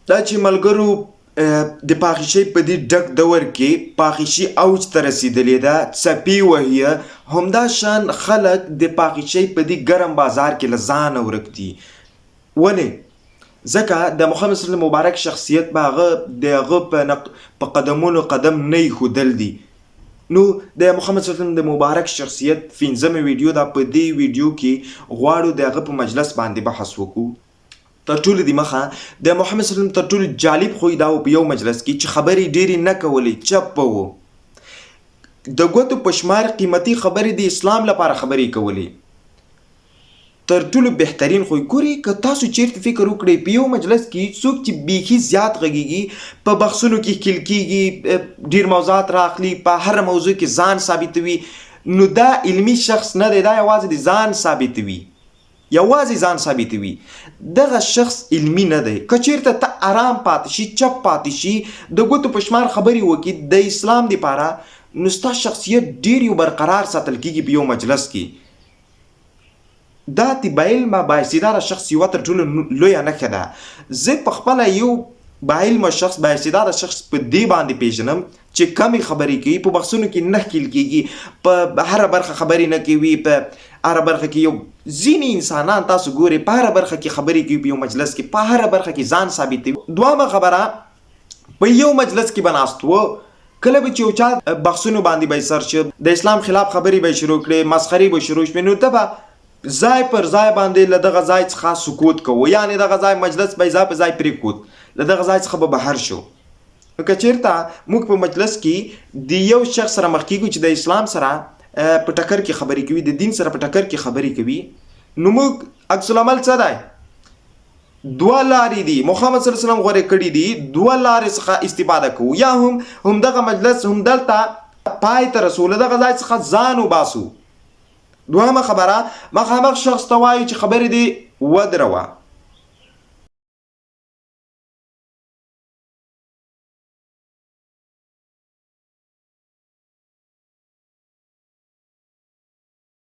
دا چې ملګرو د فاحشې په دې ډک دور کې فاحشې اوج ته رسېدلې ده، څپې وهي، همدا شان خلک د فاحشې په دې ګرم بازار کې له ځانه ورک دي. ولې؟ ځکه د محمد صلی الله علیه وسلم مبارک شخصیت به هغه د هغه په قدمونو قدم نه ایښودل دي. نو د محمد صلی الله علیه وسلم د مبارک شخصیت 15مه ویډیو ده. په دې ویډیو کې غواړو د هغه په مجلس باندې بحث وکړو. تر ټولو د مخه د محمد صلی الله علیه وسلم تر ټولو جالب خوی دا و په یو مجلس کې چې خبرې ډېرې نه کولې، چپ به و. د ګوتو په شمار قیمتي خبرې د اسلام لپاره خبرې کولې. تر ټولو بهترین خوی ګوري که تاسو چیرته فکر وکړئ په یو مجلس کې څوک چې بیخي زیات غږیږي، په بحثونو کې ښکیل کېږي، ډېر موضوعات راخلي، په هر موضوع کې ځان ثابتوي، نو دا علمي شخص نه دی، دا یوازې د ځان ثابتوي، یوازې ځان ثابتوي. دغه شخص علمي نه دی. که چیرته ته آرام پاتې شي، چپ پاتې شي، د ګوتو په شمار خبرې وکړي د اسلام دپاره، نو ستا شخصیت ډېر یو برقرار ساتل کېږي په یو مجلس کې. دا د باعلمه بااستعداده شخص یوه تر ټولو لویه نښه ده. زه پخپله یو باعلمه شخص، بااستعداده شخص په دې باندې پیژنم چې کمې خبرې کوي، په بحثونو کې نه ښکیل کېږي، په هره برخه خبرې نه کوي، په هره برخه کې یو ځینې انسانان تاسو ګورئ په هره برخه کې خبرې کوي، په یو مجلس کې په هره برخه کې ځان ثابتوي. دویمه خبره، په یو مجلس کې به ناست و، کله به چې یو چا بحثونو باندې به یې سر شه، د اسلام خلاف خبرې به یې شروع کړې، مسخرې به شروع شوې، نو ته به ځای پر ځای باندې له دغه ځای څخه سکوت کوو، یعنې دغه ځای مجلس به یې ځای په ځای پرېښود، له دغه ځای څخه به بهر شو. که چېرته موږ په مجلس کې د یو شخص سره مخ کېږو چې د اسلام سره په ټکر کې خبرې کوي، د دین سره په ټکر کې خبرې کوي، نو موږ عکس العمل څه دی؟ دوه لارې دي محمد صلی الله علیه وسلم غوره کړي دي، دوه لارې څخه استفاده کوو، یا همدغه مجلس همدلته پای ته رسو، له دغه ځای څخه ځان وباسو. دویمه خبره، مخامخ شخص ته وایو چې خبرې دې ودروه،